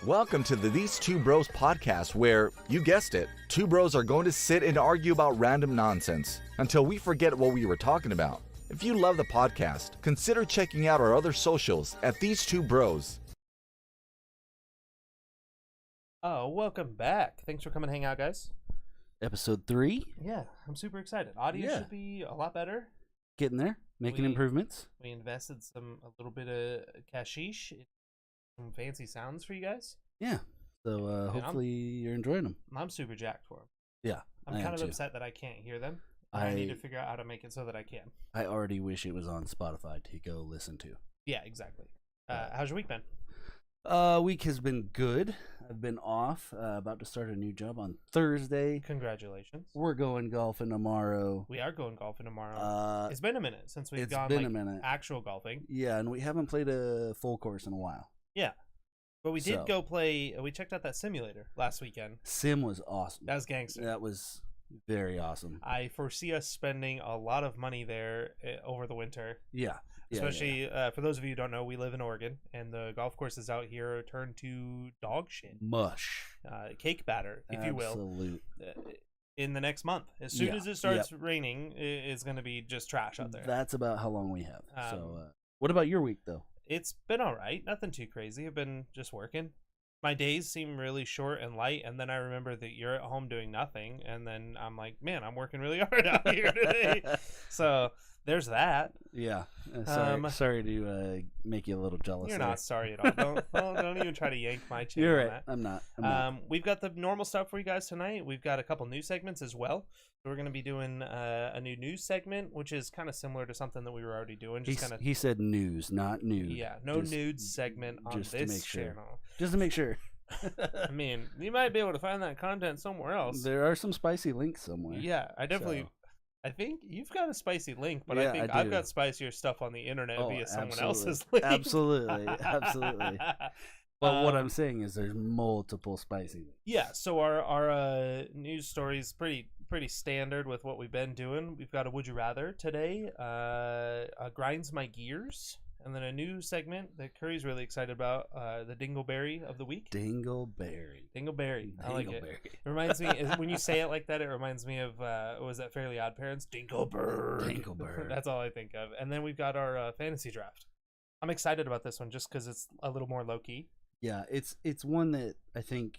Welcome to the These Two Bros podcast where, you guessed it, two bros are going to sit and argue about random nonsense until we forget what we were talking about. If you love the podcast, consider checking out our other socials at These Two Bros. Oh, welcome back. Thanks for coming to hang out, guys. Episode 3. Yeah, I'm super excited. Audio should be a lot better. Getting there. Making improvements. We invested a little bit of cashish in some fancy sounds for you guys. Yeah. So hopefully you're enjoying them. I'm super jacked for them. Yeah. I'm kind of upset that I can't hear them. I need to figure out how to make it so that I can. I already wish it was on Spotify to go listen to. Yeah, exactly. How's your week been? Week has been good. I've been off. About to start a new job on Thursday. Congratulations. We're going golfing tomorrow. We are going golfing tomorrow. It's been a minute since we've gone actual golfing. Yeah, and we haven't played a full course in a while. Yeah. But we did go play. We checked out that simulator last weekend. Sim was awesome. That was gangster. That was very awesome. I foresee us spending a lot of money there over the winter. Yeah. Especially for those of you who don't know, we live in Oregon, and the golf courses out here turn to dog shit. Mush. Cake batter, if you will. Absolutely. In the next month. As soon as it starts raining, it's going to be just trash out there. That's about how long we have. What about your week, though? It's been all right. Nothing too crazy. I've been just working. My days seem really short and light, and then I remember that you're at home doing nothing, and then I'm like, man, I'm working really hard out here today. So there's that. Yeah. Sorry to make you a little jealous. You're not sorry at all. Don't even try to yank my chin. You're right. On that. I'm not. We've got the normal stuff for you guys tonight. We've got a couple news segments as well. So we're going to be doing a new news segment, which is kind of similar to something that we were already doing. He said news, not nude. Yeah, nudes segment on this channel. Just to make sure. I mean, you might be able to find that content somewhere else. There are some spicy links somewhere. Yeah, I think you've got a spicy link, but I think I've got spicier stuff on the internet via someone else's link. Absolutely. But what I'm saying is there's multiple spicy links. Yeah, so our news story is pretty standard with what we've been doing. We've got a Would You Rather today, Grinds My Gears, and then a new segment that Curry's really excited about, the Dingleberry of the week. Dingleberry. I like it. It reminds me, when you say it like that, it reminds me of, was that Fairly Odd Parents? Dingleberg. That's all I think of. And then we've got our fantasy draft. I'm excited about this one just because it's a little more low-key. Yeah, it's one that I think,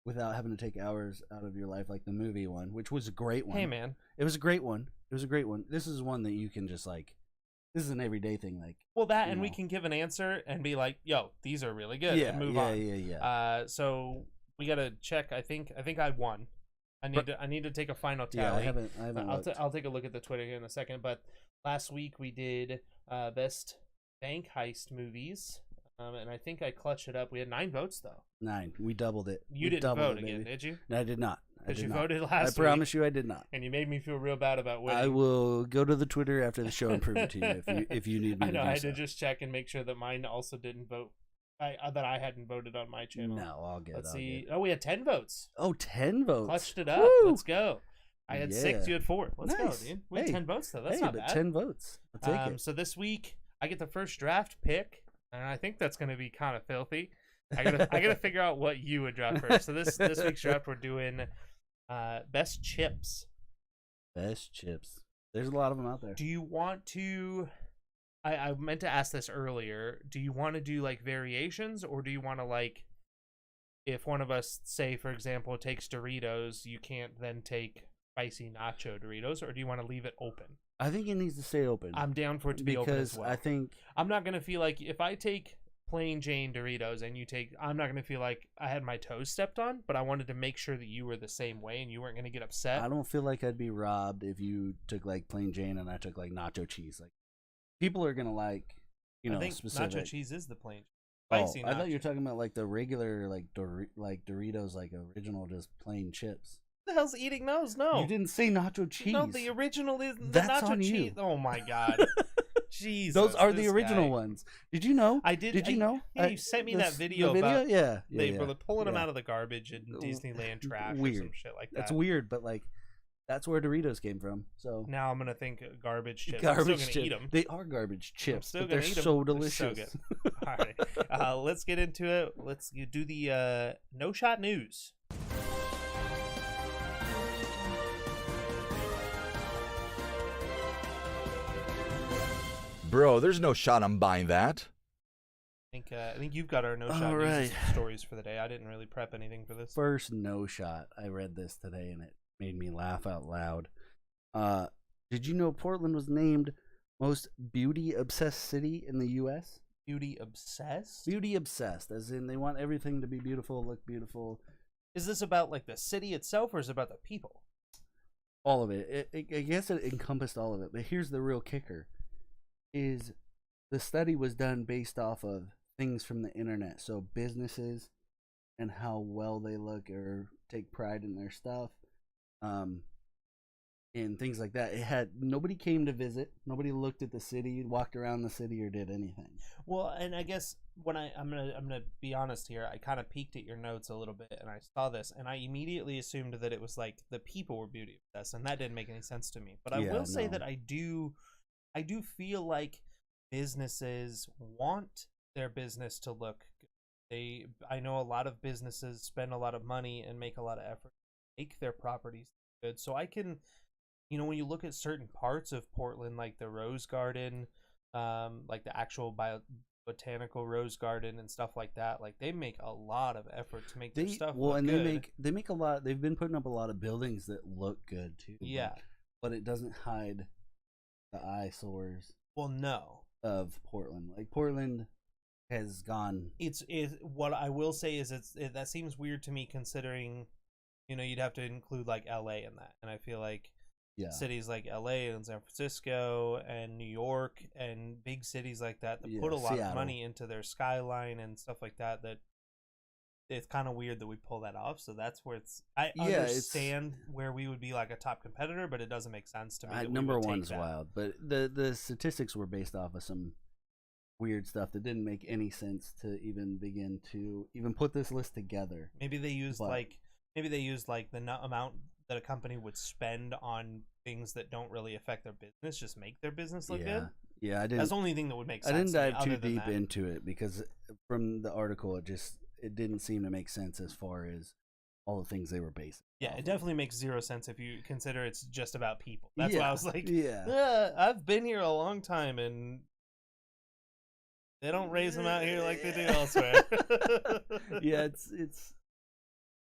without having to take hours out of your life, like the movie one, which was a great one. Hey, man. It was a great one. This is one that you can just this is an everyday thing. And we can give an answer and be like, yo, these are really good, and move on. Yeah. So we got to check. I think I won. I need to take a final tally. Yeah, I haven't I'll take a look at the Twitter here in a second. But last week we did best bank heist movies. And I think I clutched it up. We had 9 votes, though. 9. We doubled it. You didn't vote again, did you? No, I did not. Because you voted last week. I promise you I did not. And you made me feel real bad about winning. I will go to the Twitter after the show and prove it to you if you need me to do so. I had to just check and make sure that mine also didn't vote. That I hadn't voted on my channel. No, I'll get it. Let's see. Oh, we had 10 votes. Oh, 10 votes. Clutched it up. Woo! Let's go. I had 6. You had 4. Let's go, dude. We had 10 votes, though. That's not bad. 10 votes. I'll take it. So this week, I get the first draft pick. And I think that's going to be kind of filthy. I gotta figure out what you would draft first. So this week's draft, we're doing best chips. Best chips. There's a lot of them out there. Do you want to? I meant to ask this earlier. Do you want to do variations, or do you want to if one of us, say for example, takes Doritos, you can't then take spicy nacho Doritos, or do you want to leave it open? I think it needs to stay open. I'm down for it to be open as well. Because I think I'm not gonna feel like if I take plain Jane Doritos and you take, I'm not gonna feel like I had my toes stepped on. But I wanted to make sure that you were the same way and you weren't gonna get upset. I don't feel like I'd be robbed if you took plain Jane and I took nacho cheese. People are gonna I think specific. nacho cheese is the plain spicy. I thought you were talking about the regular Doritos original just plain chips. The hell's eating those? No, you didn't say nacho cheese. No, the original is the That's nacho on cheese. You. Oh my god, Jesus! Those are the original ones. Did you know? I did. Did you know? Yeah, you sent me that video. About they were pulling them out of the garbage in Disneyland trash or some shit like that. That's weird, but That's where Doritos came from. So Now I'm gonna think garbage chips. garbage I'm still gonna eat them. They are garbage chips, still but gonna they're eat 'em. so They're delicious. so good. All right, let's get into it. Let's do the no shot news. Bro, there's no shot I'm buying that. I think you've got our no shot All news right. stories for the day. I didn't really prep anything for this. First no shot. I read this today and it made me laugh out loud. Did you know Portland was named most beauty obsessed city in the U.S.? Beauty obsessed? Beauty obsessed, as in they want everything to be beautiful, look beautiful. Is this about like the city itself, or is it about the people? All of it. I guess it encompassed all of it. But here's the real kicker: is the study was done based off of things from the internet, so businesses and how well they look or take pride in their stuff, and things like that. It had nobody came to visit, nobody looked at the city, walked around the city, or did anything. Well, and I guess when I'm gonna be honest here, I kind of peeked at your notes a little bit, and I saw this, and I immediately assumed that it was like the people were beauty obsessed, and that didn't make any sense to me. But I will say that I do feel like businesses want their business to look good. I know a lot of businesses spend a lot of money and make a lot of effort to make their properties good. So I can, when you look at certain parts of Portland, like the Rose Garden, like the actual botanical Rose Garden and stuff like that, like they make a lot of effort to make their stuff look and good. they make a lot. They've been putting up a lot of buildings that look good too. Yeah, but it doesn't hide the eyesores. Well, no. Of Portland, like Portland has gone. It's what I will say is that seems weird to me, considering you'd have to include like LA in that, and I feel like cities like LA and San Francisco and New York and big cities like that put a lot Seattle. of money into their skyline and stuff like that, that it's kind of weird that we pull that off. So that's where I understand where we would be like a top competitor, but it doesn't make sense to me. Number one's wild, but the statistics were based off of some weird stuff that didn't make any sense to even begin to even put this list together. Maybe they used like the amount that a company would spend on things that don't really affect their business, just make their business look good. Yeah, I didn't. That's the only thing that would make sense. I didn't dive too deep that. into it because from the article, it didn't seem to make sense as far as all the things they were based. Yeah, it definitely makes zero sense if you consider it's just about people. That's why I was like, I've been here a long time and they don't raise them out here like they do elsewhere. Yeah, it's.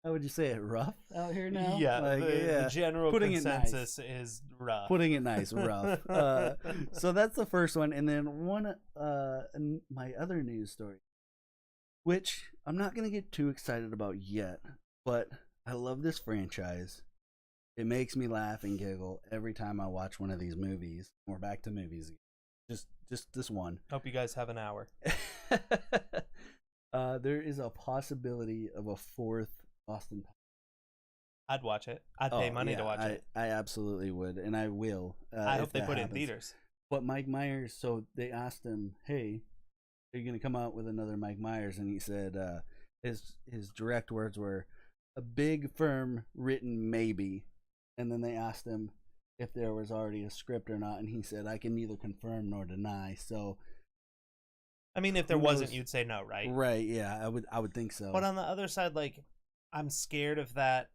How would you say it? Rough out here now. Yeah, the general consensus is rough. Putting it nice, rough. So that's the first one, and then my other news story, which I'm not gonna get too excited about yet, but I love this franchise. It makes me laugh and giggle every time I watch one of these movies. We're back to movies again. Just this one. Hope you guys have an hour. There is a possibility of a fourth Austin Powers. I'd watch it. I'd pay money to watch it. I absolutely would, and I will. I hope they put it in theaters. But Mike Myers, so they asked him, "Hey, are you going to come out with another Mike Myers?" And he said, his direct words were, "A big firm written maybe." And then they asked him if there was already a script or not, and he said, "I can neither confirm nor deny." So, I mean, if there wasn't, you'd say no, right? Right? Yeah, I would think so. But on the other side, like, I'm scared of that.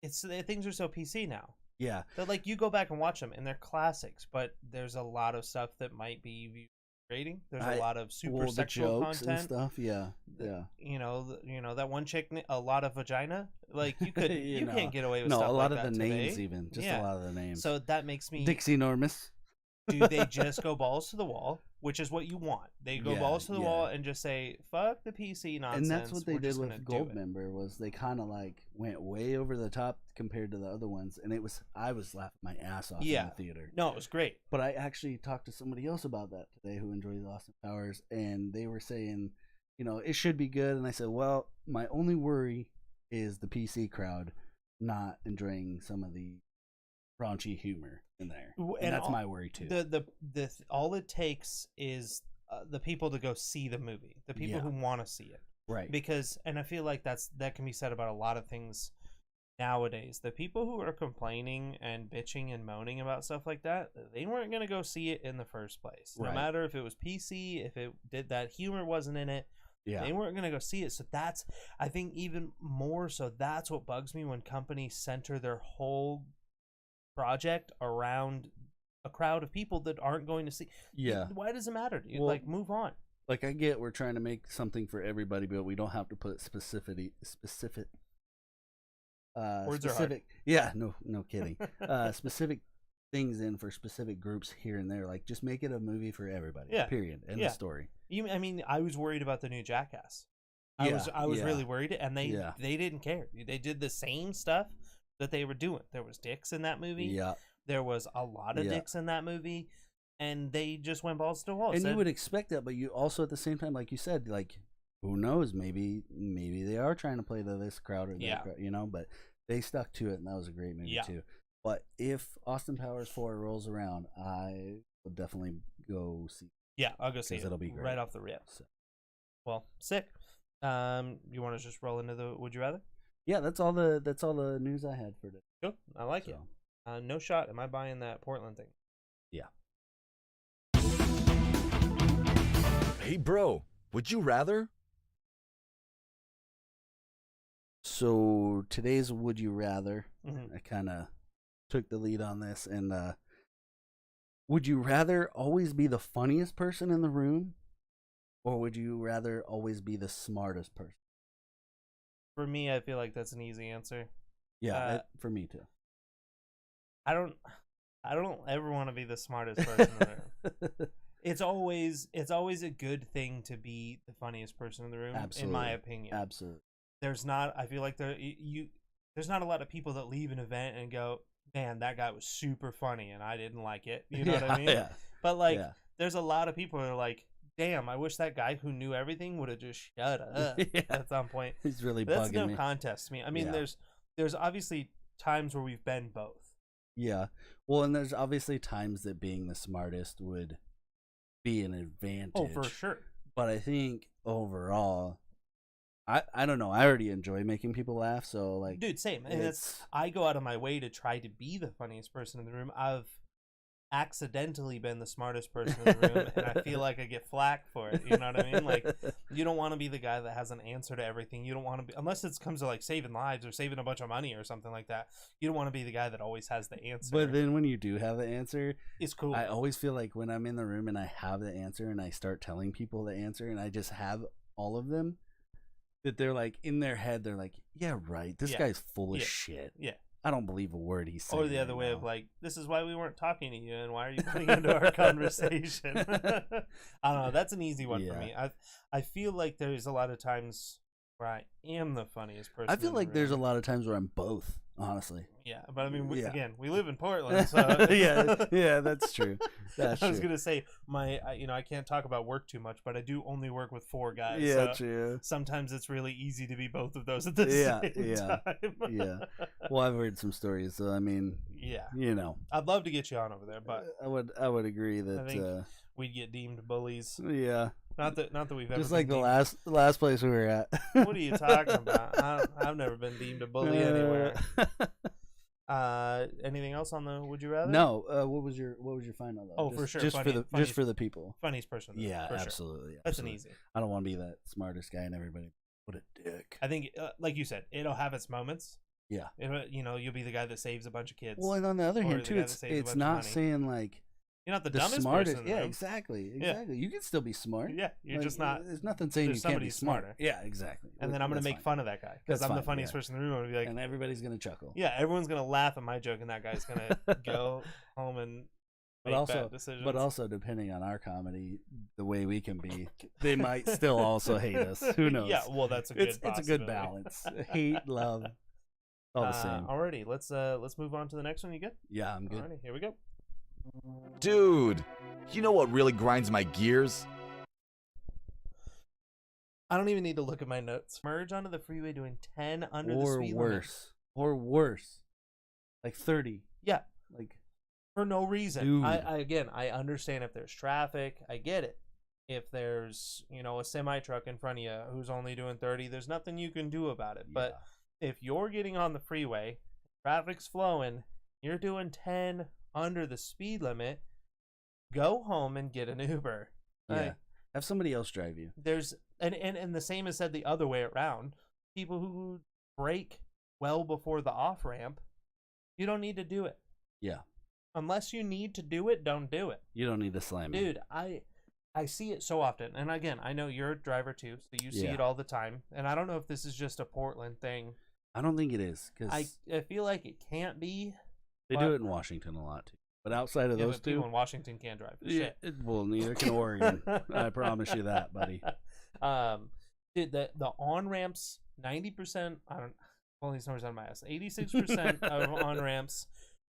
Things are so PC now. Yeah. That like you go back and watch them and they're classics, but there's a lot of stuff that might be rating. There's a lot of super sexual jokes content and stuff. Yeah. You know that one chick, a lot of vagina. Like you could, you can't get away with stuff a lot like of the today. names, even just a lot of the names. So that makes me Dixie Normus. Do they just go balls to the wall, which is what you want? They go balls to the wall and just say, fuck the PC nonsense. And that's what they did with Goldmember, was they kind of like went way over the top compared to the other ones. And I was laughing my ass off in the theater. No, it was great. But I actually talked to somebody else about that today who enjoys Austin Powers. And they were saying, it should be good. And I said, well, my only worry is the PC crowd not enjoying some of the raunchy humor in there, and that's my worry too. The all it takes is the people to go see the movie, the people who want to see it, right? Because, and I feel like that can be said about a lot of things nowadays, the people who are complaining and bitching and moaning about stuff like that, they weren't going to go see it in the first place. No Right. matter if it was PC, if it did that humor wasn't in it, Yeah. they weren't going to go see it. So that's, I think, even more so, that's what bugs me when companies center their whole project around a crowd of people that aren't going to see. Yeah. Why does it matter, dude? Well, Like, move on. Like, I get we're trying to make something for everybody, but we don't have to put Words are hard. specific. Yeah, no kidding. Specific things in for specific groups here and there. Like, just make it a movie for everybody. Yeah. Period. End Yeah. of story. I mean, I was worried about the new Jackass. I was really worried, and they didn't care. They did the same stuff that they were doing. There was dicks in that movie. Yeah. There was a lot of dicks in that movie, and they just went balls to the wall. And you would expect that, but you also at the same time, like you said, like, who knows? Maybe they are trying to play to this crowd or that crowd, you know. But they stuck to it, and that was a great movie too. But if Austin Powers 4 rolls around, I will definitely go see. Yeah, I'll go see it. It'll be great. Right off the rip. So. Well, sick. You want to just roll into the Would You Rather? Yeah, that's all the news I had for today. Cool. I like it. No shot. Am I buying that Portland thing? Yeah. Hey, bro, would you rather? So today's Would You Rather, Mm-hmm. I kind of took the lead on this, and would you rather always be the funniest person in the room, or would you rather always be the smartest person? For me, I feel like that's an easy answer. Yeah, for me too. I don't ever want to be the smartest person in the room. It's always a good thing to be the funniest person in the room. Absolutely. In my opinion. Absolutely. I feel like there's not a lot of people that leave an event and go, man, that guy was super funny and I didn't like it. You know what I mean? Yeah. But there's a lot of people that are like, damn, I wish that guy who knew everything would have just shut up at some point. He's really That's bugging no me. contest to me. I mean, there's obviously times where we've been both. Yeah. Well, and there's obviously times that being the smartest would be an advantage. Oh, for sure. But I think overall, I don't know. I already enjoy making people laugh. So like, dude, same. And I go out of my way to try to be the funniest person in the room. I've accidentally been the smartest person in the room, and I feel like I get flack for it. You know what I mean? Like, you don't want to be the guy that has an answer to everything. You don't want to be, unless it comes to like saving lives or saving a bunch of money or something like that. You don't want to be the guy that always has the answer. But then when you do have the answer, it's cool. I always feel like when I'm in the room and I have the answer and I start telling people the answer and I just have all of them, that they're like in their head, they're like, yeah, right. This guy's full of shit. Yeah. I don't believe a word he's saying. Or the other way of like, this is why we weren't talking to you, and why are you putting into our conversation? I don't know. That's an easy one for me. I feel like there's a lot of times where I am the funniest person. I feel like there's a lot of times where I'm both, honestly. Yeah, but I mean, again, we live in Portland, so yeah, that's true. That's I was gonna say I can't talk about work too much, but I do only work with 4 guys. Yeah, so true. Sometimes it's really easy to be both of those at the same time. Yeah. Well, I've heard some stories, so I mean, you know, I'd love to get you on over there, but I would agree that I think we'd get deemed bullies. Yeah. Not that we've ever just like been the last place we were at. What are you talking about? I've never been deemed a bully anywhere. Anything else on the Would You Rather? No. What was your final though? Oh, for sure. Just for the people. Funniest person. Yeah, for absolutely. Sure. That's an easy. I don't want to be that smartest guy and everybody. What a dick. I think, like you said, it'll have its moments. Yeah. You'll be the guy that saves a bunch of kids. Well, and on the other hand, too, it's not saying like you're not the dumbest smartest. person in the room. Exactly. You can still be smart. Yeah, you're just not. There's nothing saying you can't be smarter. Yeah, exactly. And then I'm gonna make fun of that guy because I'm the funniest person in the room. I'm gonna be like, and everybody's gonna chuckle. Yeah, everyone's gonna laugh at my joke, and that guy's gonna go home and make bad decisions. But also, depending on our comedy, the way we can be, they might still also hate us. Who knows? Yeah, well, that's a good. It's a good balance. Hate, love, all the same. Alrighty, let's move on to the next one. You good? Yeah, I'm good. Alrighty, here we go. Dude, you know what really grinds my gears? I don't even need to look at my notes. Merge onto the freeway doing 10 under the speed limit. Or worse. Like 30. Yeah. Like for no reason. Dude. I understand if there's traffic. I get it. If there's, a semi truck in front of you who's only doing 30, there's nothing you can do about it. But if you're getting on the freeway, traffic's flowing, you're doing 10 under the speed limit, go home and get an Uber. Yeah. Like, Have somebody else drive you. there's and the same is said the other way around. People who brake well before the off ramp, you don't need to do it. Yeah. Unless you need to do it, don't do it. You don't need to slam it. Dude, I see it so often. And again, I know you're a driver too, so you see Yeah. it all the time. And I don't know if this is just a Portland thing. I don't think it is, because I feel like it can't be. they but- do it in Washington a lot too. But outside of Yeah, those but people two, in Washington can't drive. yeah, Shit. well, neither can Oregon. I promise you that, buddy. Dude, the on ramps, 90%. I don't. All these numbers on my ass. 86% of on ramps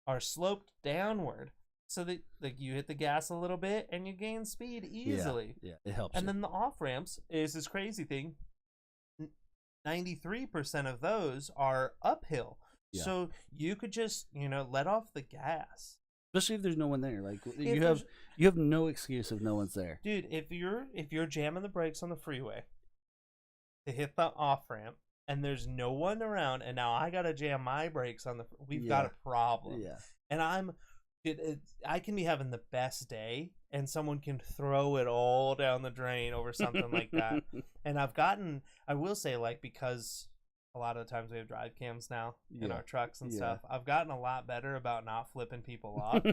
are sloped downward, so that like you hit the gas a little bit and you gain speed easily. Yeah, it helps. And you. then the off ramps is this crazy thing. 93% of those are uphill, Yeah. so you could just let off the gas. Especially if there's no one there. Like If you there's- have no excuse if no one's there. Dude, if you're jamming the brakes on the freeway to hit the off ramp and there's no one around, and now I gotta jam my brakes on we've got a problem. Yeah. And I can be having the best day, and someone can throw it all down the drain over something like that. And I will say, like, because a lot of the times we have drive cams now in Yeah. our trucks and Yeah. stuff, I've gotten a lot better about not flipping people off.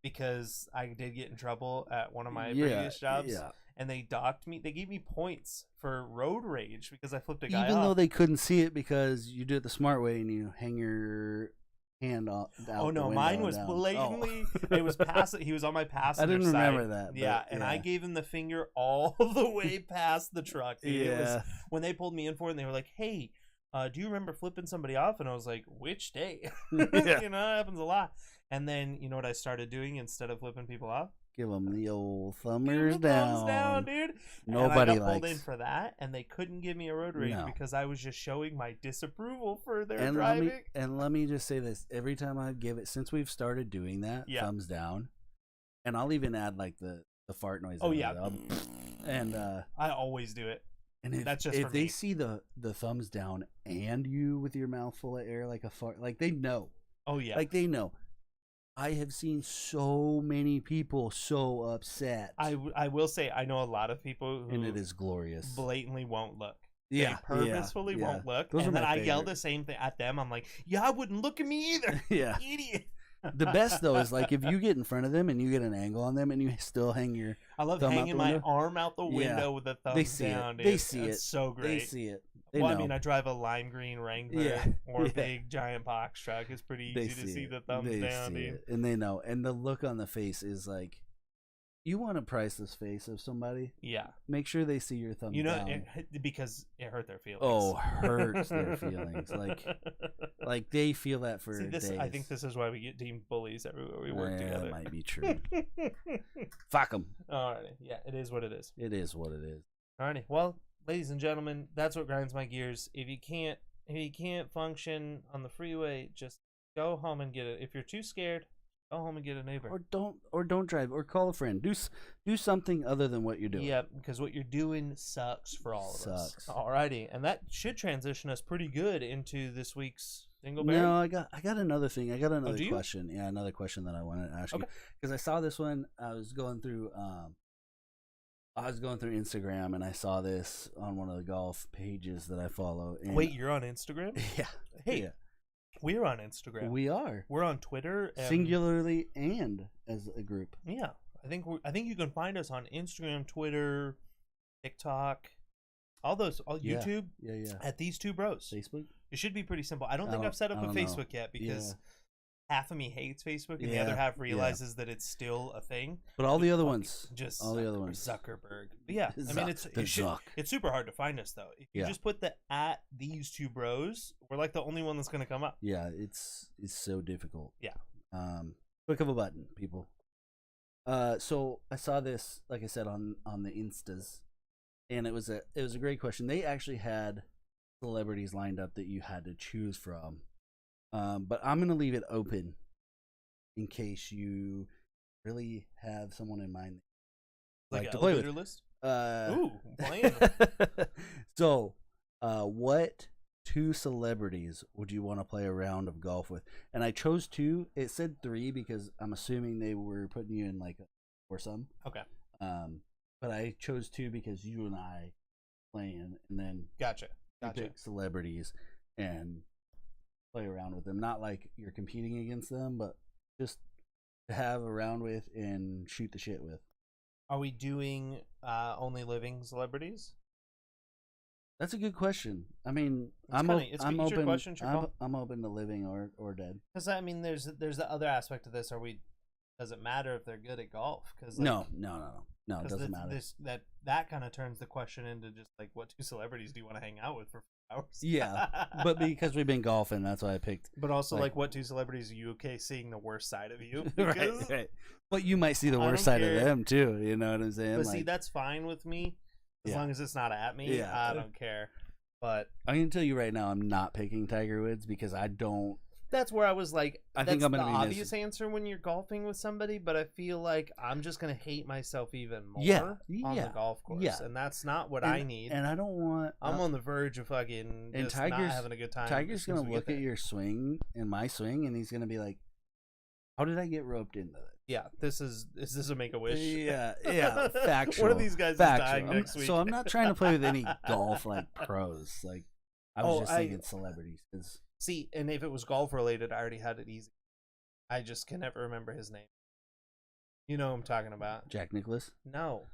Because I did get in trouble at one of my previous jobs, Yeah. and they docked me. They gave me points for road rage because I flipped a guy Even off. though they couldn't see it because you do it the smart way and you hang your hand out. Oh no, mine was blatantly. It was he was on my passenger I didn't side. remember that. Yeah, but, and I gave him the finger all the way past the truck. Dude. It was Yeah. when they pulled me in for it, and they were like, "Hey, do you remember flipping somebody off?" And I was like, "Which day?" Yeah. It happens a lot. And then you know what I started doing instead of flipping people off? Give them the old Give 'em thumbers the down. thumbs down, dude. Nobody and I got pulled in likes. for that, and they couldn't give me a road rage No. because I was just showing my disapproval for their And driving. let me just say this: every time I give it, since we've started doing that, Yeah. thumbs down, and I'll even add like the fart noise. Oh, in yeah. it. And I always do it. and if, That's just if for they me. see the thumbs down and you with your mouth full of air like a fart, like they know, Oh yeah. like they know. I have seen so many people so upset, I will say I know a lot of people who and it is glorious. blatantly won't look. Yeah, They purposefully yeah, won't look. Those are and then my I yell favorite. the same thing at them. I'm like, yeah, I wouldn't look at me either. Yeah. Idiot. The best though is like if you get in front of them and you get an angle on them and you still hang your I love thumb out hanging the my window? arm out the Yeah. window with the thumbs They see down, it. dude. They see It's it. so great. They see it. They Well, know. I mean, I drive a lime green Wrangler Yeah, or a yeah. big giant box truck. It's pretty They easy to see it. the thumbs They down, see dude. it. And they know. And the look on the face is like, you want to price this face of somebody? Yeah. Make sure they see your thumbs You know, down. because it hurt their feelings. Oh, hurts their feelings. Like they feel that for See, days. I think this is why we get deemed bullies everywhere we work Yeah, together. that might be true. Fuck them. Alrighty. Yeah, it is what it is. It is what it is. Alrighty. Well, ladies and gentlemen, that's what grinds my gears. If you can't function on the freeway, just go home and get it. If you're too scared, go home and get an Uber. Or don't drive. Or call a friend. Do something other than what you're doing. Yeah, because what you're doing sucks for all of us. Sucks. Alrighty, and that should transition us pretty good into this week's Dingleberry. No, I got another thing. I got another do you? question. Yeah, another question that I wanted to ask you Okay. because I saw this one. I was going through Instagram and I saw this on one of the golf pages that I follow. And Wait, you're on Instagram? yeah, Hey, yeah, we're on Instagram. we are We're on Twitter. And, singularly and as a group. Yeah, I think you can find us on Instagram, Twitter, TikTok, all Yeah. YouTube Yeah. at These Two Bros. Facebook. It should be pretty simple. I don't think don't- I've set up I a don't know. Facebook yet because Yeah. half of me hates Facebook and the Yeah, other half yeah. realizes that it's still a thing. But all the other Fucking ones, just all the other ones. Zuckerberg. But yeah, I mean Zuck. it's super hard to find us though. If you Yeah. just put the at These Two Bros, we're like the only one that's gonna come up. Yeah, it's so difficult. Yeah. Click of a button, people. So I saw this, like I said, on the Instas, and it was a great question. They actually had celebrities lined up that you had to choose from, but I'm gonna leave it open in case you really have someone in mind. Like to an play with. elevator list. Uh, Ooh, playing. so, what 2 celebrities would you want to play a round of golf with? And I chose 2. It said 3 because I'm assuming they were putting you in like a foursome. Okay. But I chose 2 because you and I playing, and then Gotcha. you pick celebrities and play around with them. Not like you're competing against them, but just to have a round with and shoot the shit with. Are we doing only living celebrities? That's a good question. I mean, It's I'm kinda- it's I'm your open. question, it's your call. I'm open to living or dead. Because I mean, there's the other aspect of this. Does it matter if they're good at golf? Because No. It 'cause doesn't matter. That kind of turns the question into just like, what 2 celebrities do you want to hang out with for 4 hours? Yeah, but because we've been golfing, that's why I picked. But also, like- like, what 2 celebrities are you okay seeing the worst side of you? Right, Because, right. But you might see the I worst don't side care. of them too. You know what I'm saying? But Like, see, that's fine with me as Yeah. long as it's not at me. Yeah. I don't care. But I can tell you right now, I'm not picking Tiger Woods because I don't. that's where I was like, I that's think I'm the gonna be obvious answer when you're golfing with somebody. But I feel like I'm just gonna hate myself even more Yeah, on yeah, the golf course, yeah. and that's not what and, I need. And I don't want. I'm on the verge of fucking and just not Tiger's- having a good time. Tiger's as soon as gonna we look get at there. your swing and my swing, and he's gonna be like, "How did I get roped into this?" Yeah, is this a make a wish? Yeah, factual. One of these guys factual. is dying next week. So I'm not trying to play with any golf like pros. Like I was Oh, just thinking celebrities. 'Cause See, and if it was golf related, I already had it easy. I just can never remember his name. You know who I'm talking about? Jack Nicklaus. No.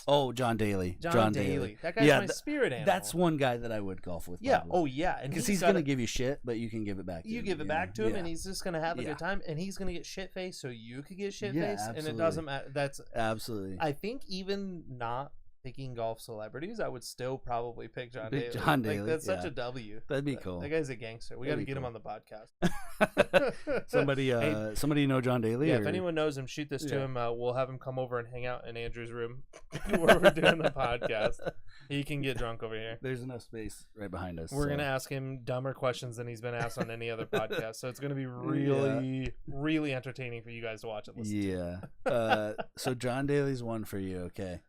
Oh, John Daly. John Daly. That guy's my spirit animal. That's one guy that I would golf with. Yeah. probably. Oh, yeah. And Because he's he's gonna gotta- give you shit, but you can give it back. to You him, give it know? back to him, Yeah. and he's just gonna have a Yeah. good time, and he's gonna get shit faced, so you could get shit Yeah, faced, and it absolutely. doesn't matter. That's Absolutely. I think even not picking golf celebrities, I would still probably pick John Pick Daly. John Like, Daly, that's such yeah. a W. That'd be cool. That guy's a gangster. We got That'd to be get him cool. on the podcast. somebody, Hey, somebody know John Daly? yeah, or... if anyone knows him, shoot this to Yeah. him. We'll have him come over and hang out in Andrew's room where we're doing the podcast. He can get drunk over here. There's enough space right behind us. We're so. gonna ask him dumber questions than he's been asked on any other podcast, so it's gonna be really, really entertaining for you guys to watch and listen. Yeah. So John Daly's one for you. Okay.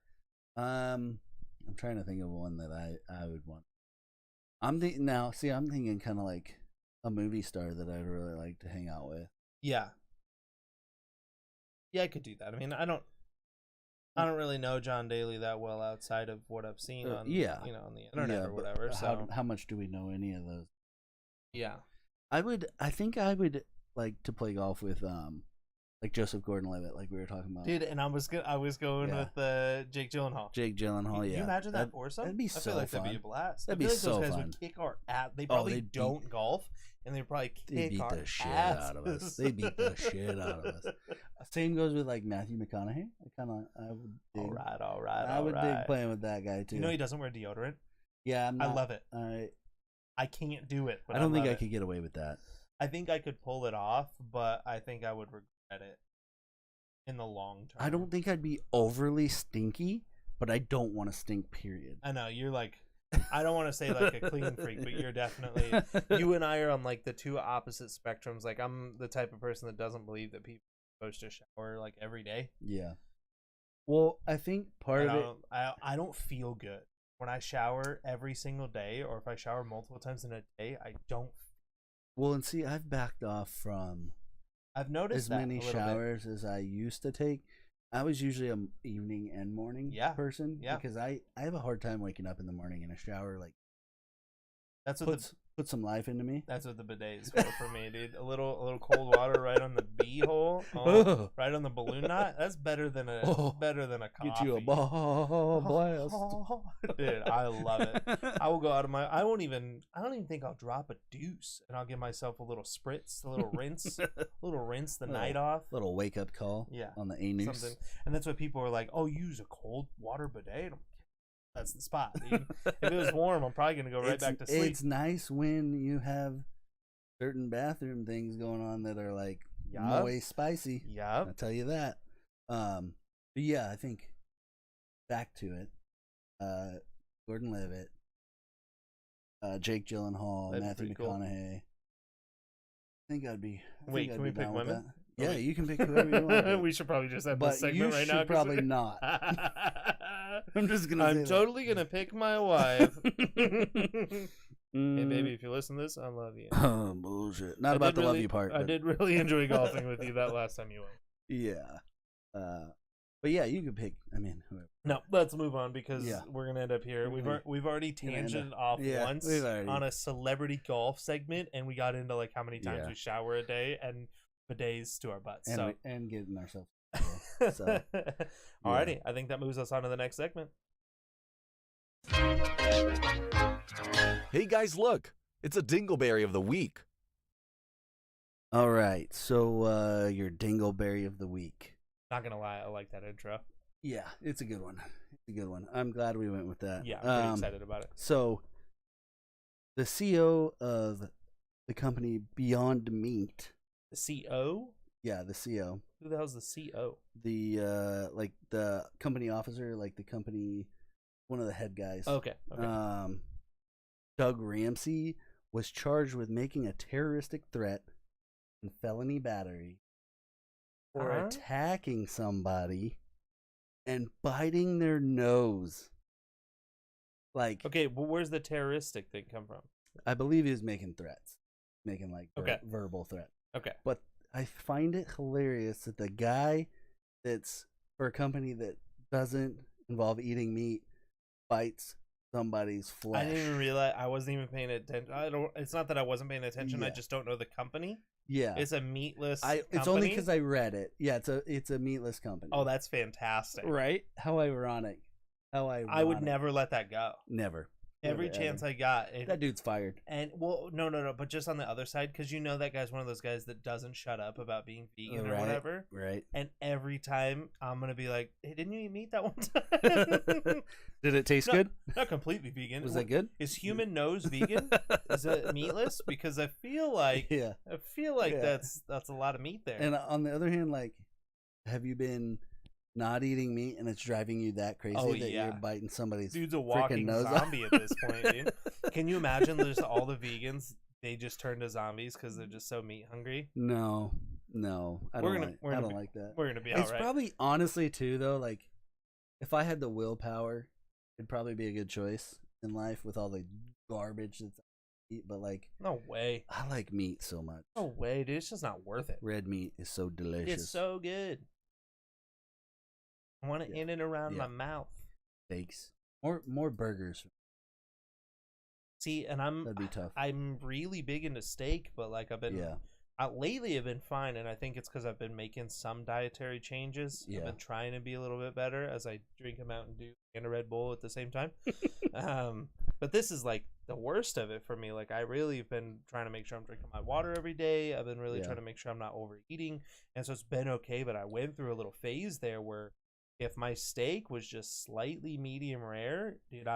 I'm trying to think of one that I would want. I'm thinking kind of like a movie star that I'd really like to hang out with. Yeah, I could do that. I mean, I don't really know John Daly that well outside of what I've seen on, yeah. on the internet or but whatever. So how much do we know any of those? yeah, I think I would like to play golf with like Joseph Gordon-Levitt, like we were talking about. dude. And I was going Yeah. with Jake Gyllenhaal. Jake Gyllenhaal, Can yeah. you imagine that foursome? That'd be I so feel like fun. that'd be a blast. That'd I feel be like so those guys fun. would kick our ass. They probably don't golf, and they probably They kick beat our the shit asses. out of us. They beat the shit out of us. Same goes with like Matthew McConaughey. I would dig. All right. I would dig playing with that guy too. You know he doesn't wear deodorant. Yeah, I love it. I can't do it, but I don't think love I it. could get away with that. I think I could pull it off, but I think I would regret it in the long term. I don't think I'd be overly stinky, but I don't want to stink. Period. I know you're like. I don't want to say like a clean freak, but you're definitely. You and I are on like the two opposite spectrums. Like I'm the type of person that doesn't believe that people are supposed to shower like every day. Yeah. Well, I think part of it. I don't feel good when I shower every single day, or if I shower multiple times in a day. I don't. Well, and see, I've backed off from I've noticed as that many a little showers as I used to take. I was usually an evening and morning person because I have a hard time waking up in the morning, and a shower like That's what put some life into me. That's what the bidet is for me, dude. A little cold water right on the bee hole, right on the balloon knot. That's better than a coffee. Get you a ball blast, dude. I love it. I will go out of my. I don't even think I'll drop a deuce, and I'll give myself a little spritz, a little rinse, the night off. Little wake up call. Yeah, on the anus. Something. And that's what people are like. Oh, use a cold water bidet. And I'm like, that's the spot, dude. If it was warm, I'm probably gonna go right back to sleep. It's nice when you have certain bathroom things going on that are like moist, spicy. Yeah, I'll tell you that. But yeah, I think back to it. Gordon Levitt, Jake Gyllenhaal, Matthew McConaughey. I think I'd be. Wait, can we pick women? Yeah, you can pick whoever you want. We should probably just have but this segment right now. Probably not. I'm just gonna. I'm totally gonna pick my wife. Hey, baby, if you listen to this, I love you. Oh, bullshit. Not about the love you part. I but- did really enjoy golfing with you that last time you went. Yeah. But yeah, you could pick. I mean, whoever. No, let's move on because Yeah. we're gonna end up here. We've already Gonna end tangented up- off yeah, once we've already- on a celebrity golf segment, and we got into like how many times Yeah. we shower a day and bidets to our butts. And, So, and getting ourselves. So, alrighty, I think that moves us on to the next segment. Hey guys, look! It's a Dingleberry of the week. All right. So your Dingleberry of the week. Not gonna lie, I like that intro. Yeah, it's a good one. It's a good one. I'm glad we went with that. Yeah, I'm pretty excited about it. So, the CEO of the company Beyond Meat. The CO? Yeah, the CEO. Who the hell's the CO? The like the company officer, like the company, one of the head guys. Okay. Doug Ramsey was charged with making a terroristic threat and felony battery for Uh-huh. attacking somebody and biting their nose. Like, Okay, well, where's the terroristic thing come from? I believe he was making threats, making like Okay. verbal threat. Okay. But I find it hilarious that the guy that's for a company that doesn't involve eating meat bites somebody's flesh. I didn't even realize. I wasn't even paying attention. It's not that I wasn't paying attention. I Yeah. just don't know the company. Yeah, It's a meatless. it's only company? because I read it. Yeah, it's a meatless company. Oh, that's fantastic. right. How ironic. I would never let that go. Never. Every Never, chance ever. I got. That dude's fired. And well, no, but just on the other side, because you know that guy's one of those guys that doesn't shut up about being vegan or Right, whatever. Right. And every time I'm gonna be like, "Hey, didn't you eat meat that one time?" Did it taste No, good? Not completely vegan. Was that good? Is human nose vegan? Is it meatless? Because I feel like Yeah. Yeah. that's a lot of meat there. And on the other hand, like, have you been not eating meat and it's driving you that crazy Oh, that yeah. you're biting somebody's Dude's a freaking walking nose off? zombie at this point, dude. Can you imagine just all the vegans? They just turn to zombies because they're just so meat hungry. No, I We're don't gonna- like. we're I gonna don't be- like that. We're gonna be It's alright. probably honestly too though. Like, if I had the willpower, it'd probably be a good choice in life with all the garbage that's I eat. But like, No way. I like meat so much. No way, dude. It's just not worth it. Red meat is so delicious. It's so good. I want it Yeah. in and around Yeah. my mouth. Steaks. More burgers. See, and That'd be tough. I'm really big into steak, but like I've been Yeah. lately I've been fine, and I think it's because I've been making some dietary changes. I've Yeah. been trying to be a little bit better as I drink a Mountain Dew and a Red Bull at the same time. But this is like the worst of it for me. Like I really have been trying to make sure I'm drinking my water every day. I've been really Yeah. trying to make sure I'm not overeating, and so it's been okay. But I went through a little phase there where if my steak was just slightly medium rare, dude,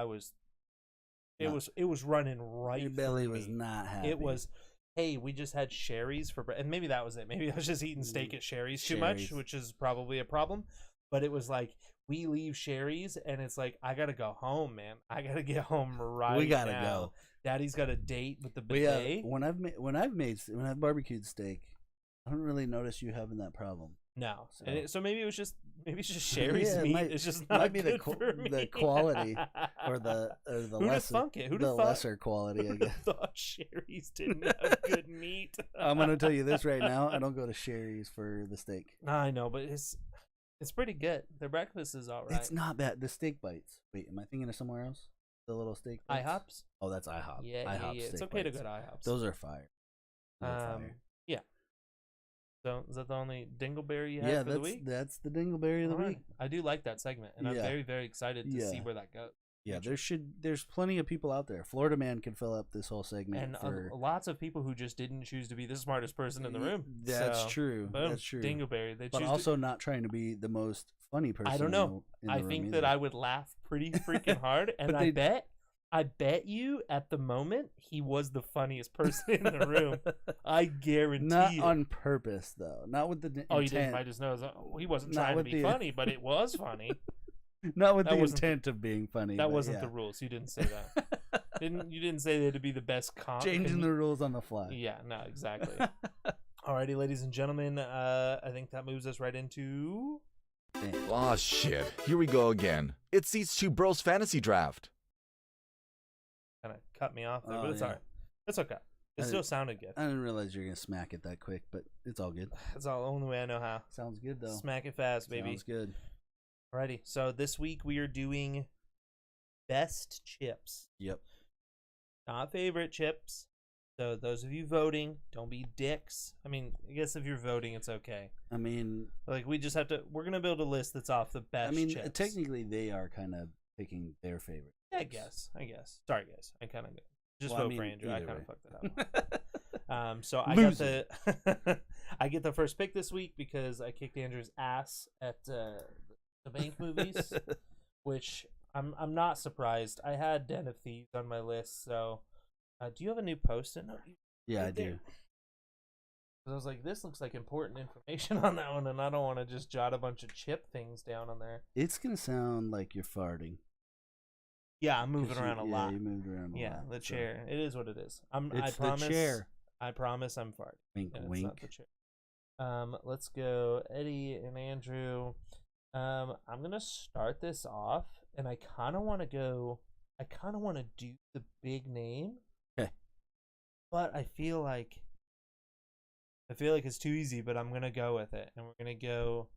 it was running right. Your belly through was me. not happy. It was, hey, we just had Sherry's for and maybe that was it. Maybe I was just eating steak at Sherry's too much, Sherry's. which is probably a problem. But it was like we leave Sherry's and it's like I gotta go home, man. I gotta get home right. We gotta now. go. Daddy's got a date with the But yeah, bidet. when I've barbecued steak, I don't really notice you having that problem. No, So- so maybe it's just Sherry's Yeah, it meat. might- It's just might not be good the for me. the quality or the Who'd have lesser thunk it? Who'd the have thought? lesser quality. I Who'd guess. have thought Sherry's didn't have good meat? I'm gonna tell you this right now. I don't go to Sherry's for the steak. I know, but it's pretty good. Their breakfast is all right. It's not bad. The steak bites. Wait, am I thinking of somewhere else? The little steak bites? IHOPs. Oh, that's IHOP. Yeah, IHOP It's steak okay to bites. go to IHOPs. Those are fire. Those are fire. Yeah. So is that the only Dingleberry you had Yeah, for the week? that's the Dingleberry of the All right. week. I do like that segment, and I'm Yeah. very, very excited to see Yeah. where that goes. Yeah, there's plenty of people out there. Florida Man could fill up this whole segment And for. lots of people who just didn't choose to be the smartest person in the room. That's So, true. Boom, That's true. Dingleberry. They But choose also not trying to be the most funny person. I don't know. In the I room think either. that I would laugh pretty freaking hard, and But I bet you at the moment he was the funniest person in the room. I guarantee Not it. on purpose though. Not with the Oh, intent. you didn't bite his nose. Oh, he wasn't Not trying to with be the- funny, but it was funny. Not with That the wasn't the- intent of being funny. That but wasn't yeah. the rules. You didn't say that. You didn't say they had to be the best comp. Changing the rules on the fly. Yeah, no, exactly. Alrighty, ladies and gentlemen, I think that moves us right into. Aw, shit. Here we go again. It's these two bros fantasy draft. kind of cut me off there, Oh, but it's yeah. all right. It's okay. It I still didn't- sounded good. I didn't realize you were gonna smack it that quick, but it's all good. That's the only way I know how. Sounds good though. Smack it fast, baby. Sounds good. Alrighty. So this week we are doing best chips, Yep. not favorite chips. So those of you voting, don't be dicks. I mean, I guess if you're voting, it's okay. I mean, Like we just have to. We're gonna build a list that's off the best. chips. technically they are kind of picking their favorite. Yeah, I guess. Sorry, guys. I kind of just Well, I vote for mean, Andrew. I either kind way. of fucked it up. So I Loser. got the I get the first pick this week because I kicked Andrew's ass at the bank movies, which I'm not surprised. I had Den of Thieves on my list, so do you have a new post-it note? Yeah, Right I do. there. 'Cause I was like, this looks like important information on that one, and I don't want to just jot a bunch of chip things down on there. It's gonna sound like you're farting. Yeah, I'm moving 'Cause around a yeah, lot. you moved around a Yeah, lot. the so- chair. It is what it is. I It's promise. the chair. I promise I'm farting. Wink, Yeah, it's wink. not the chair. Let's go, Eddie and Andrew. I'm gonna start this off, and I kind of want to go. I kind of want to do the big name. Okay. But I feel like it's too easy. But I'm gonna go with it, and we're gonna go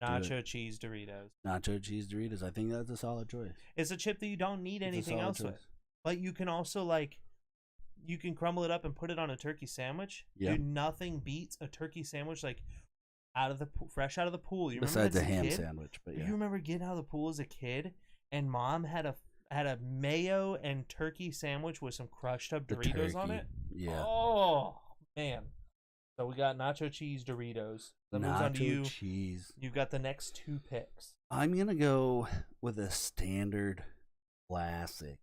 nacho cheese Doritos. Nacho cheese Doritos. I think that's a solid choice. It's a chip that you don't need It's a anything solid else choice. with. But you can also you can crumble it up and put it on a turkey sandwich. Yeah. Dude, nothing beats a turkey sandwich fresh out of the pool. You Besides remember a ham kid? sandwich, but yeah. You remember getting out of the pool as a kid, and mom had a mayo and turkey sandwich with some crushed up The Doritos on turkey. it. Yeah. Oh man! So we got nacho cheese Doritos. That moves on to you. Nacho cheese. You've got the next two picks. I'm gonna go with a standard classic.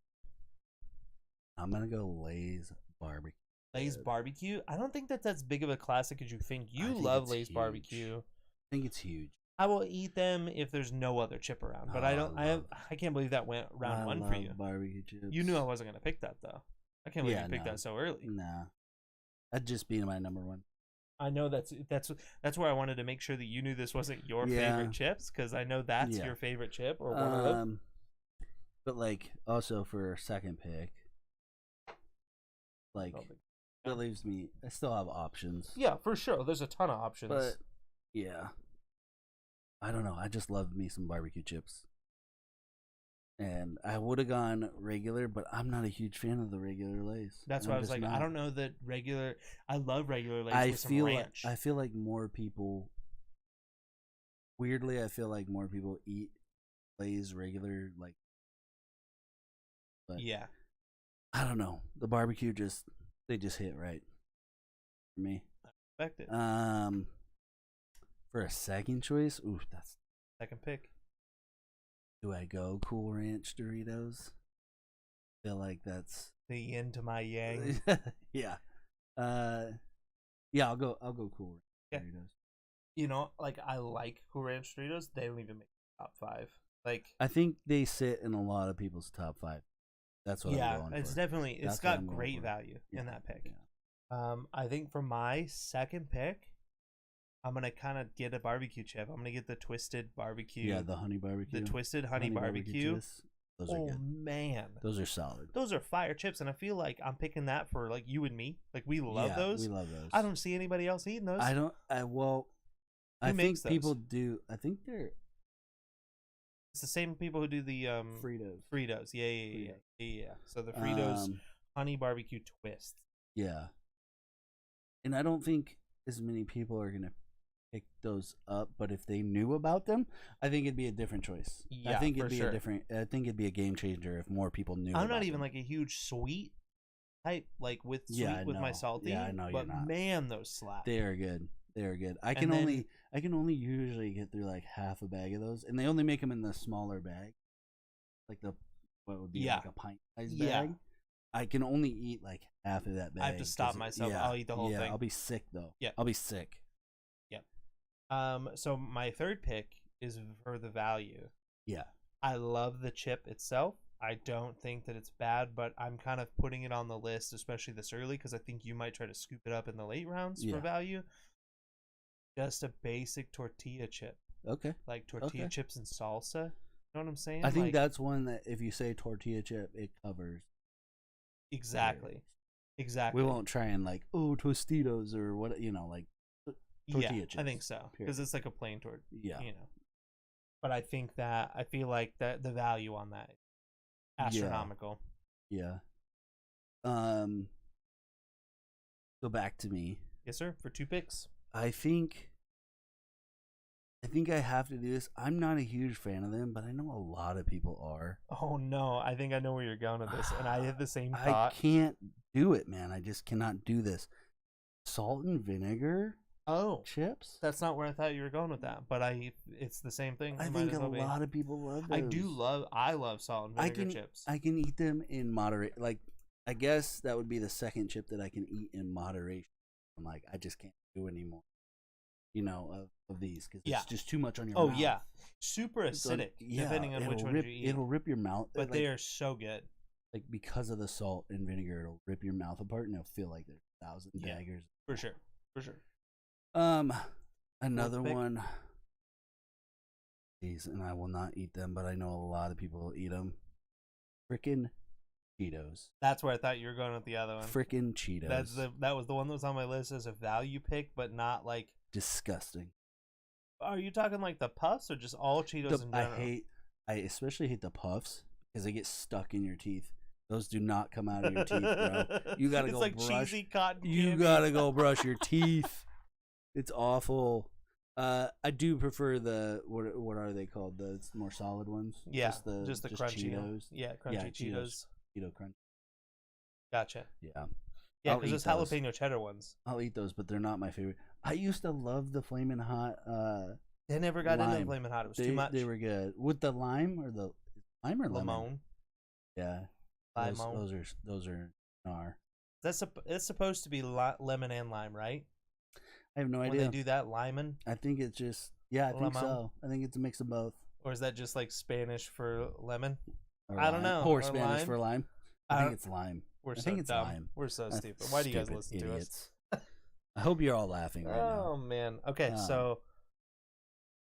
I'm gonna go Lay's barbecue. Lay's barbecue. I don't think that's as big of a classic as you think. I You think love it's Lay's huge. barbecue. I think it's huge. I will eat them if there's no other chip around. But Oh, I don't. love- I can't believe that went round I one for love you. barbecue chips. You knew I wasn't gonna pick that though. I can't believe Yeah, you picked no. that so early. Nah, that'd just be my number one. I know that's where I wanted to make sure that you knew this wasn't your Yeah. favorite chips because I know that's Yeah. your favorite chip or one of them. But like also for a second pick, like that leaves me. I still have options. Yeah, for sure. There's a ton of options. But yeah, I don't know. I just love me some barbecue chips. And I would have gone regular, but I'm not a huge fan of the regular Lay's. that's I'm why I was just like, I not. don't know that regular. I love regular Lay's I with some feel ranch. I feel like more people. Weirdly, I feel like more people eat Lay's regular, like. But yeah. I don't know. The barbecue they just hit right for me. Expect it. For a second choice, ooh, that's. Second pick. Do I go Cool Ranch Doritos? Feel like that's The yin to my yang. yeah. Yeah, I'll go Cool Ranch Yeah. Doritos. You know, like I like Cool Ranch Doritos. They don't even make top 5. Like, I think they sit in a lot of people's top 5. That's what yeah, I'm going it's for. definitely it's That's what got I'm going great for. value Yeah, in that pick. yeah. I think for my second pick, I'm gonna kind of get a barbecue chip. I'm gonna get the twisted barbecue. Yeah, the honey barbecue. the twisted honey barbecue. twists, those are Oh good. man, Those are solid. those are fire chips, and I feel like I'm picking that for like you and me. Like we love Yeah, those. We love those. I don't see anybody else eating those. I don't. I think makes those? people do. I think they're It's the same people who do the Fritos. Fritos. Yeah. So the Fritos honey barbecue twists. Yeah. And I don't think as many people are gonna pick those up, but if they knew about them, I think it'd be a different choice. Yeah, I think it'd for be sure. a different. I think it'd be a game changer if more people knew. I'm about not even them. like a huge sweet type, like with sweet Yeah, I with my know. salty. Yeah, I know you're but not. man, those slap. They are good. They are good. I And can then- only usually get through like half a bag of those, and they only make them in the smaller bag, like what would be Yeah. like a pint sized Yeah. bag. I can only eat like half of that bag. I have to stop 'cause myself. I'll eat the whole thing. I'll be sick though. Yeah. I'll be sick. So my third pick is for the value. Yeah. I love the chip itself. I don't think that it's bad, but I'm kind of putting it on the list, especially this early, because I think you might try to scoop it up in the late rounds Yeah. for value. Just a basic tortilla chip, Okay. like tortilla Okay. chips and salsa. You know what I'm saying? I think Like, that's one that if you say tortilla chip, it covers Exactly. Exactly. We won't try and like, oh, Tostitos or what, like tortilla chips. I think so, because it's like a plain tortilla. Yeah. But I feel like that the value on that is astronomical. Yeah. So back to me. Yes, sir. For 2 picks. I think I have to do this. I'm not a huge fan of them, but I know a lot of people are. Oh no, I think I know where you're going with this, and I had the same thought. I can't do it, man. I just cannot do this. Salt and vinegar chips? That's not where I thought you were going with that, but it's the same thing. I think a lot of people love those. I love salt and vinegar chips. I can eat them in moderate. Like, I guess that would be the second chip that I can eat in moderation. I'm like, I just can't do anymore. Of these, because it's just too much on your mouth. Oh yeah, super acidic. Depending on which one you eat, it'll rip your mouth. But they are so good. Like, because of the salt and vinegar, it'll rip your mouth apart, and it'll feel like there's 1,000 daggers. For sure. Another one. These, and I will not eat them, but I know a lot of people will eat them. Frickin' Cheetos. That's where I thought you were going with the other one. Frickin' Cheetos. That was the one that was on my list as a value pick, but not like disgusting. Are you talking like the puffs or just all Cheetos in general? I especially hate the puffs because they get stuck in your teeth. Those do not come out of your teeth, bro. You gotta go like brush. Cheesy cotton candy. You gotta go brush your teeth. It's awful. I do prefer the what are they called? The more solid ones. Yeah, just the crunchy Cheetos. Yeah, crunchy Cheetos. Cheeto crunch. Gotcha. Yeah. Yeah, because those jalapeno cheddar ones. I'll eat those, but they're not my favorite. I used to love the Flamin' Hot. They never got into the Flamin' Hot. It was too much. They were good with the lime or the lime or lemon. Limon. Yeah. Those are gnar. It's supposed to be lemon and lime, right? I have no idea. When they do that, limon? I think it's just I think so. I think it's a mix of both. Or is that just like Spanish for lemon? Or I don't know. Or Spanish for lime. I think it's lime. I think it's dumb. Lime. We're so stupid. Why do you guys listen to us? I hope you're all laughing right now. Oh man. Okay, so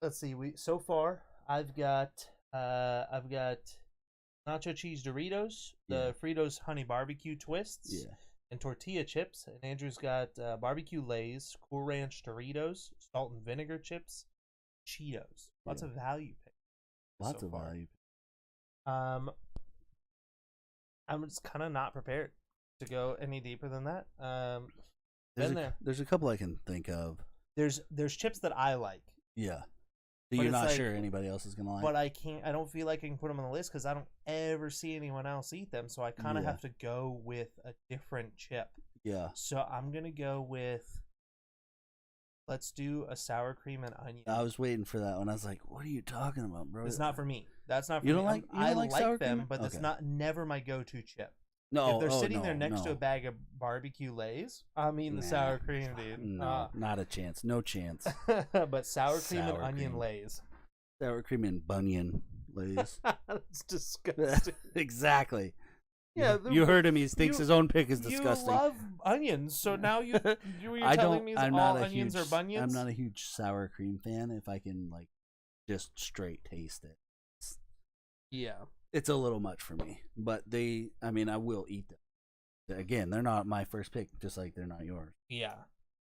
let's see. So far I've got nacho cheese Doritos, the Fritos honey barbecue twists, and tortilla chips. And Andrew's got barbecue Lay's, Cool Ranch Doritos, salt and vinegar chips, Cheetos. Lots of value picks. Lots of value. I'm just kind of not prepared to go any deeper than that. There's a couple I can think of. There's chips that I like. Yeah. So you're not sure anybody else is gonna like. But I don't feel like I can put them on the list because I don't ever see anyone else eat them. So I kind of have to go with a different chip. Yeah. So I'm gonna go with. Let's do a sour cream and onion. I was waiting for that one. I was like, "What are you talking about, bro?" It's not for me. That's not for me. I like sour them, cream? but it's never my go-to chip. No, if they're sitting there next to a bag of barbecue Lay's, I'm eating the sour cream, dude. No, not a chance. No chance. But sour cream and onion Lay's. Sour cream and bunion Lay's. That's disgusting. Exactly. Yeah, you heard him. He thinks his own pick is disgusting. You love onions, so now you're telling me all onions are bunions? I'm not a huge sour cream fan. If I can just straight taste it, it's a little much for me. But I will eat them. Again, they're not my first pick, just like they're not yours. Yeah.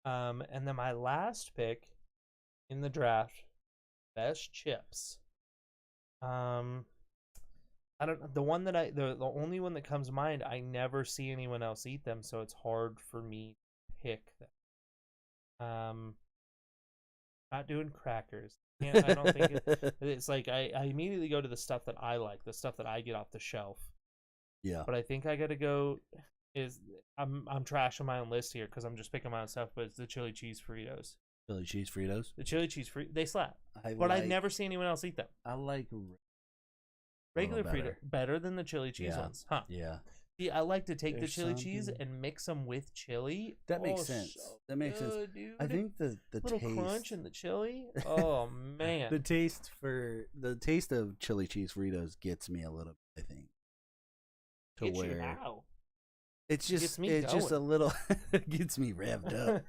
And then my last pick in the draft, best chips. I don't. The one that the only one that comes to mind. I never see anyone else eat them, so it's hard for me to pick them. Not doing crackers. I don't think it's like I immediately go to the stuff that I like, the stuff that I get off the shelf. Yeah. But I think I gotta go. I'm trashing my own list here because I'm just picking my own stuff. But it's the chili cheese Fritos. Chili cheese Fritos. The chili cheese they slap. I never see anyone else eat them. I like regular Frito better than the chili cheese ones, huh? Yeah. See, I like to take the chili cheese and mix them with chili. That makes sense. That makes sense. Dude. I think the little taste, crunch in the chili. Oh man. the taste of chili cheese Fritos gets me a little bit, I think. How? It's just a little it gets me revved up.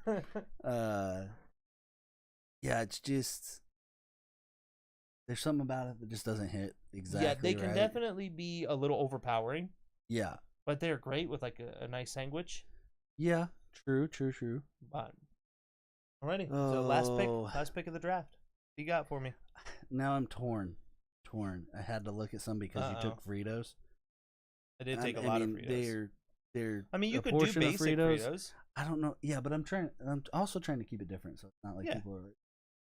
Yeah, it's just there's something about it that just doesn't hit exactly. Yeah, they can definitely be a little overpowering. Yeah. but they're great with like a nice sandwich. Yeah, true. But alrighty, so Oh. last pick of the draft. What you got for me? Now I'm torn. I had to look at some because you took Fritos. I did take a lot of Fritos. They're I mean, you a could do portion of basic Fritos. I don't know. Yeah, but I'm also trying to keep it different, so it's not like people are like,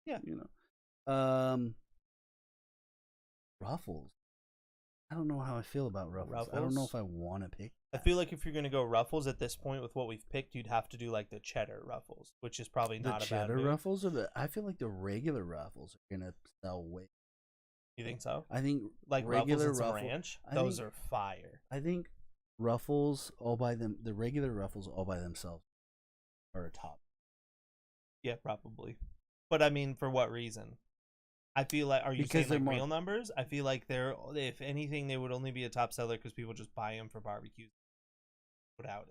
yeah, Ruffles. I don't know how I feel about Ruffles. I don't know if I want to pick. I feel like if you're gonna go Ruffles at this point with what we've picked, you'd have to do like the cheddar Ruffles, which is probably not a bad move. The cheddar Ruffles I feel like the regular Ruffles are gonna sell way. You think so? I think like regular Ruffles and some ranch. Those are fire. I think Ruffles the regular Ruffles all by themselves are a top. Yeah, probably. But I mean, for what reason? I feel like, are you saying like real numbers? I feel like if anything, they would only be a top seller because people just buy them for barbecues. Put out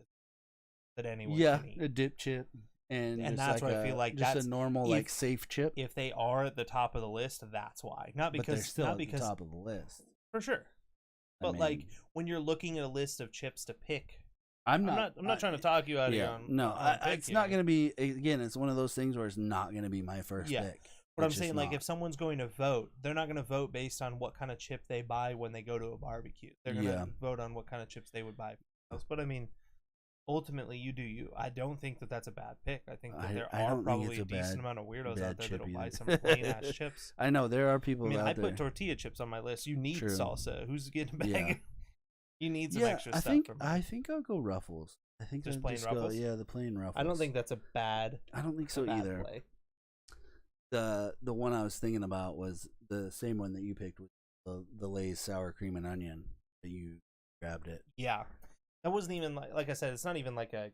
that anyone can eat. A dip chip. And that's like what I feel like. Just a normal, like, safe chip. If they are at the top of the list, that's why. Not because but they're still at the top of the list. For sure. But like when you're looking at a list of chips to pick, I'm not trying to talk you out of your it's not going to be. Again, it's one of those things where it's not going to be my first pick. But I'm saying, like, if someone's going to vote, they're not going to vote based on what kind of chip they buy when they go to a barbecue. They're going to vote on what kind of chips they would buy. But I mean, ultimately, you do you. I don't think that that's a bad pick. I think that there are probably a decent amount of weirdos out there that'll buy some plain ass chips. I know there are people. I put tortilla chips on my list. You need salsa. Who's getting a bag? Yeah. You need some extra stuff. I think I'll go Ruffles. I think just plain Ruffles. The plain Ruffles. I don't think that's a bad. I don't think so either. Play. The one I was thinking about was the same one that you picked, with the Lay's sour cream and onion that you grabbed it. Yeah. That wasn't even like I said, it's not even like a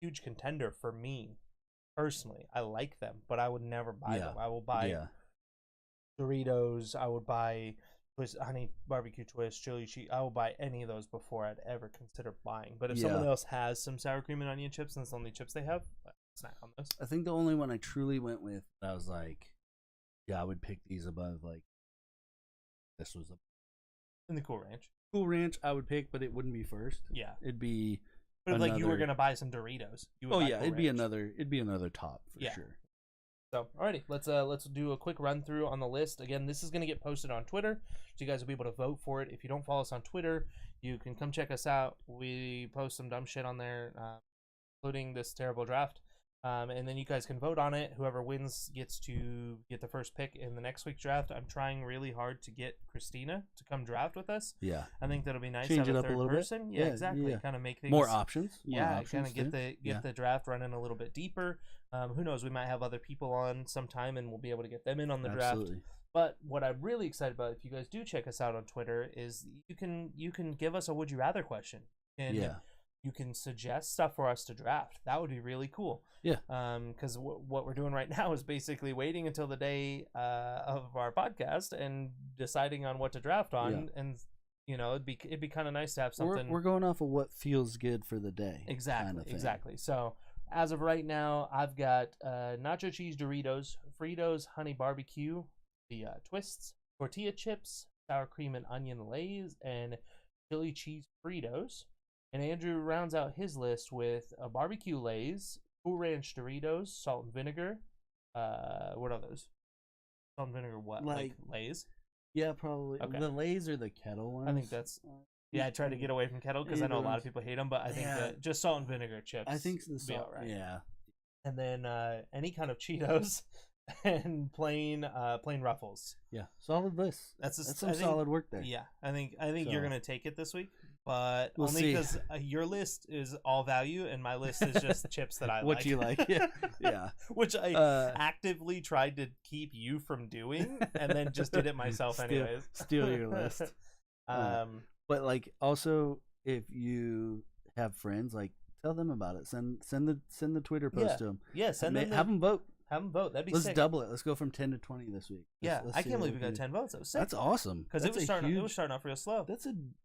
huge contender for me personally. I like them, but I would never buy them. I will buy Doritos. I would buy honey barbecue twist, chili cheese. I will buy any of those before I'd ever consider buying. But if someone else has some sour cream and onion chips and it's the only chips they have, snack on those. I think the only one I truly went with, I was like, I would pick these above. Like, this was in the Cool Ranch. Cool Ranch I would pick, but it wouldn't be first. Yeah, it'd be. But if like you were gonna buy some Doritos, you would it'd be another top for sure. So, alrighty, let's do a quick run through on the list. Again, this is gonna get posted on Twitter, so you guys will be able to vote for it. If you don't follow us on Twitter, you can come check us out. We post some dumb shit on there, including this terrible draft. And then you guys can vote on it. Whoever wins gets to get the first pick in the next week's draft. I'm trying really hard to get Christina to come draft with us. Yeah, I think that'll be nice. Change to have it up a little person. bit. Yeah, exactly. Yeah. Kind of make things more options. Kind of get the draft running a little bit deeper. Who knows? We might have other people on sometime, and we'll be able to get them in on the draft. But what I'm really excited about, if you guys do check us out on Twitter, is you can give us a would you rather question, and you can suggest stuff for us to draft. That would be really cool. Yeah. Because what we're doing right now is basically waiting until the day of our podcast and deciding on what to draft on, and it'd be kind of nice to have something. We're going off of what feels good for the day. Exactly. So as of right now, I've got nacho cheese Doritos, Fritos honey barbecue, the twists, tortilla chips, sour cream and onion Lay's, and chili cheese Fritos. And Andrew rounds out his list with a barbecue Lay's, Cool Ranch Doritos, salt and vinegar. What are those? Salt and vinegar what? Like Lay's? Yeah, probably. Okay. The Lay's are the kettle ones. I think that's... Yeah, I try to get away from kettle because I know a lot of people hate them, but I think that just salt and vinegar chips. I think the salt, right. Yeah. And then any kind of Cheetos and plain Ruffles. Yeah, solid list. That's some solid work there. Yeah, I think you're gonna take it this week, but we'll only because your list is all value and my list is just chips that I what you like. Yeah. Which I actively tried to keep you from doing, and then just did it myself anyways. Steal your list. But like also, if you have friends, like tell them about it. Send the Twitter post to them. Yeah, have them vote. Have them vote. That'd be Let's sick. double it. Let's go from 10 to 20 this week. I can't believe we got 10 votes. That was sick. That's awesome. Because it was starting off real slow.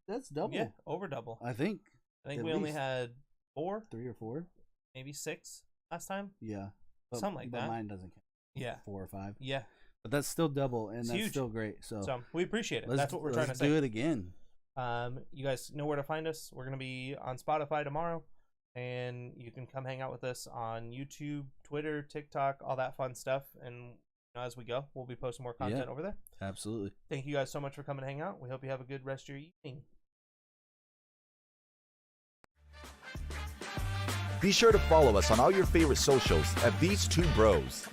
That's double. Yeah, over double. I think we only had 3 or 4, maybe 6 last time. Yeah, something like that. Mine doesn't count. Yeah, 4 or 5. Yeah, but that's still double, and that's huge. still great. So we appreciate it. That's what we're trying to say. Let's do it again. You guys know where to find us. We're going to be on Spotify tomorrow, and you can come hang out with us on YouTube, Twitter, TikTok, all that fun stuff. And as we go, we'll be posting more content over there. Absolutely. Thank you guys so much for coming to hang out. We hope you have a good rest of your evening. Be sure to follow us on all your favorite socials at These Two Bros.